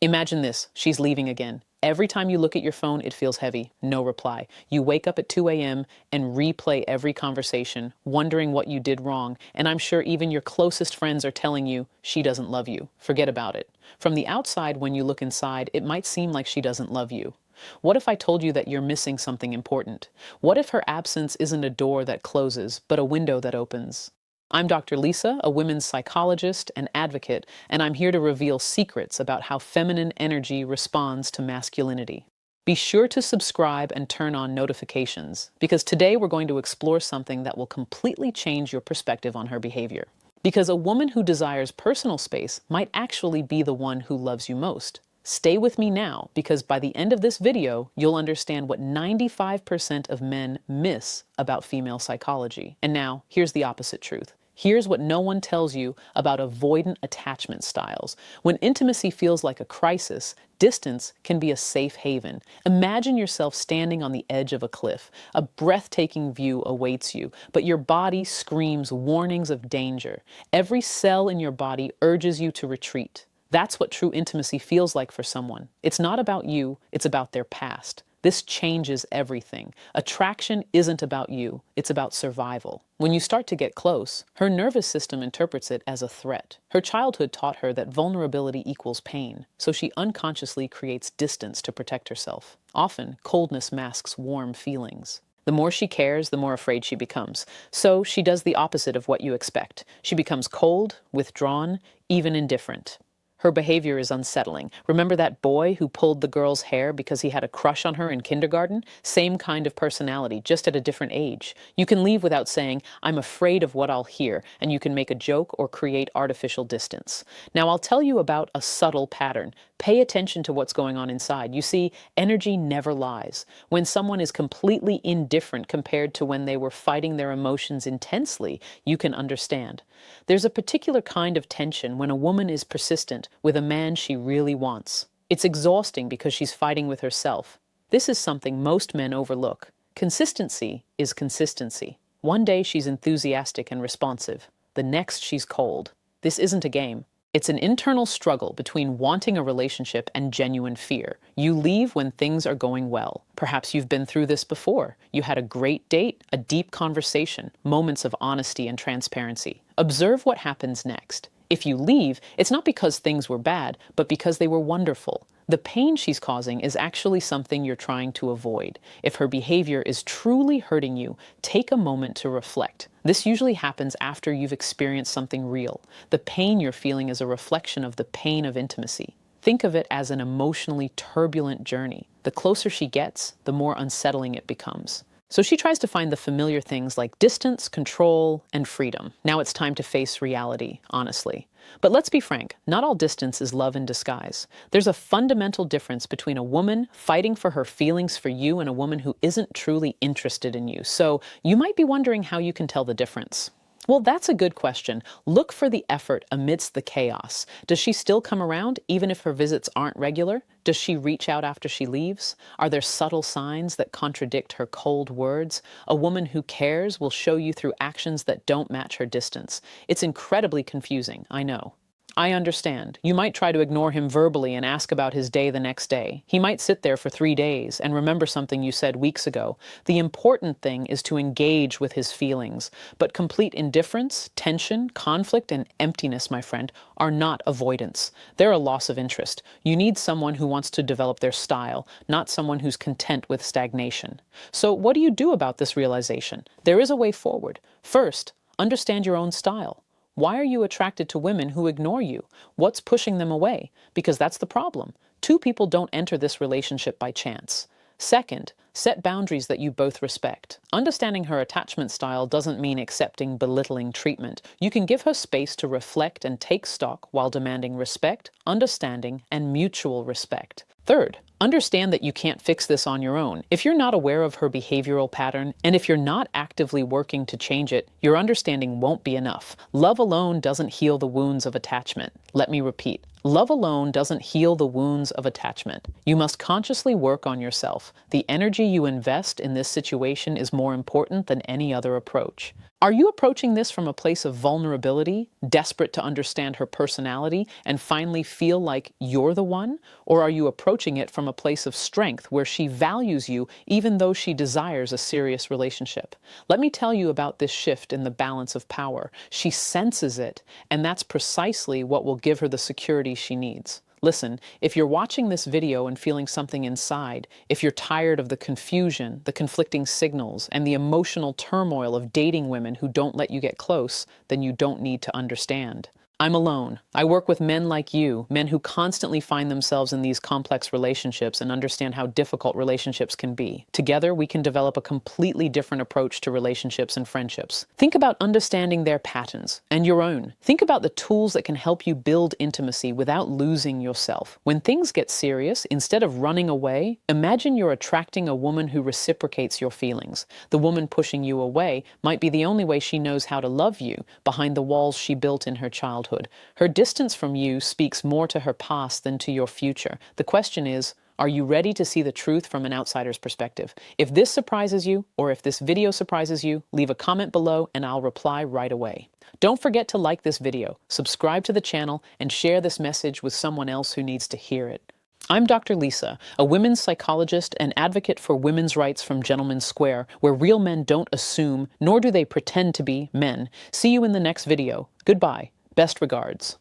Imagine this, she's leaving again. Every time you look at your phone, it feels heavy. No reply. You wake up at 2 a.m. and replay every conversation, wondering what you did wrong. And I'm sure even your closest friends are telling you she doesn't love you. Forget about it. From the outside, when you look inside, it might seem like she doesn't love you. What if I told you that you're missing something important? What if her absence isn't a door that closes, but a window that opens? I'm Dr. Lisa, a women's psychologist and advocate, and I'm here to reveal secrets about how feminine energy responds to masculinity. Be sure to subscribe and turn on notifications, because today we're going to explore something that will completely change your perspective on her behavior. Because a woman who desires personal space might actually be the one who loves you most. Stay with me now, because by the end of this video, you'll understand what 95% of men miss about female psychology. And now, here's the opposite truth. Here's what no one tells you about avoidant attachment styles. When intimacy feels like a crisis, distance can be a safe haven. Imagine yourself standing on the edge of a cliff. A breathtaking view awaits you, but your body screams warnings of danger. Every cell in your body urges you to retreat. That's what true intimacy feels like for someone. It's not about you, it's about their past. This changes everything. Attraction isn't about you, it's about survival. When you start to get close, her nervous system interprets it as a threat. Her childhood taught her that vulnerability equals pain, so she unconsciously creates distance to protect herself. Often, coldness masks warm feelings. The more she cares, the more afraid she becomes. So she does the opposite of what you expect. She becomes cold, withdrawn, even indifferent. Her behavior is unsettling. Remember that boy who pulled the girl's hair because he had a crush on her in kindergarten? Same kind of personality, just at a different age. You can leave without saying, "I'm afraid of what I'll hear," and you can make a joke or create artificial distance. Now I'll tell you about a subtle pattern. Pay attention to what's going on inside. You see, energy never lies. When someone is completely indifferent compared to when they were fighting their emotions intensely, you can understand. There's a particular kind of tension when a woman is persistent with a man she really wants. It's exhausting because she's fighting with herself. This is something most men overlook. Consistency is consistency. One day she's enthusiastic and responsive. The next she's cold. This isn't a game. It's an internal struggle between wanting a relationship and genuine fear. You leave when things are going well. Perhaps you've been through this before. You had a great date, a deep conversation, moments of honesty and transparency. Observe what happens next. If you leave, it's not because things were bad, but because they were wonderful. The pain she's causing is actually something you're trying to avoid. If her behavior is truly hurting you, take a moment to reflect. This usually happens after you've experienced something real. The pain you're feeling is a reflection of the pain of intimacy. Think of it as an emotionally turbulent journey. The closer she gets, the more unsettling it becomes. So she tries to find the familiar things like distance, control, and freedom. Now it's time to face reality, honestly. But let's be frank, not all distance is love in disguise. There's a fundamental difference between a woman fighting for her feelings for you and a woman who isn't truly interested in you. So you might be wondering how you can tell the difference. Well, that's a good question. Look for the effort amidst the chaos. Does she still come around even if her visits aren't regular? Does she reach out after she leaves? Are there subtle signs that contradict her cold words? A woman who cares will show you through actions that don't match her distance. It's incredibly confusing, I know. I understand. You might try to ignore him verbally and ask about his day the next day. He might sit there for 3 days and remember something you said weeks ago. The important thing is to engage with his feelings. But complete indifference, tension, conflict, and emptiness, my friend, are not avoidance. They're a loss of interest. You need someone who wants to develop their style, not someone who's content with stagnation. So what do you do about this realization? There is a way forward. First, understand your own style. Why are you attracted to women who ignore you? What's pushing them away? Because that's the problem. Two people don't enter this relationship by chance. Second, set boundaries that you both respect. Understanding her attachment style doesn't mean accepting belittling treatment. You can give her space to reflect and take stock while demanding respect, understanding, and mutual respect. Third, understand that you can't fix this on your own. If you're not aware of her behavioral pattern, and if you're not actively working to change it, your understanding won't be enough. Love alone doesn't heal the wounds of attachment. Let me repeat. Love alone doesn't heal the wounds of attachment. You must consciously work on yourself. The energy you invest in this situation is more important than any other approach. Are you approaching this from a place of vulnerability, desperate to understand her personality and finally feel like you're the one? Or are you approaching it from a place of strength where she values you even though she desires a serious relationship? Let me tell you about this shift in the balance of power. She senses it, and that's precisely what will give her the security she needs. Listen, if you're watching this video and feeling something inside, if you're tired of the confusion, the conflicting signals, and the emotional turmoil of dating women who don't let you get close, then you don't need to understand. I'm alone. I work with men like you, men who constantly find themselves in these complex relationships and understand how difficult relationships can be. Together, we can develop a completely different approach to relationships and friendships. Think about understanding their patterns and your own. Think about the tools that can help you build intimacy without losing yourself. When things get serious, instead of running away, imagine you're attracting a woman who reciprocates your feelings. The woman pushing you away might be the only way she knows how to love you behind the walls she built in her childhood. Her distance from you speaks more to her past than to your future. The question is, are you ready to see the truth from an outsider's perspective? If this surprises you, or if this video surprises you, leave a comment below and I'll reply right away. Don't forget to like this video, subscribe to the channel, and share this message with someone else who needs to hear it. I'm Dr. Lisa, a women's psychologist and advocate for women's rights from Gentleman's Square, where real men don't assume, nor do they pretend to be, men. See you in the next video. Goodbye. Best regards.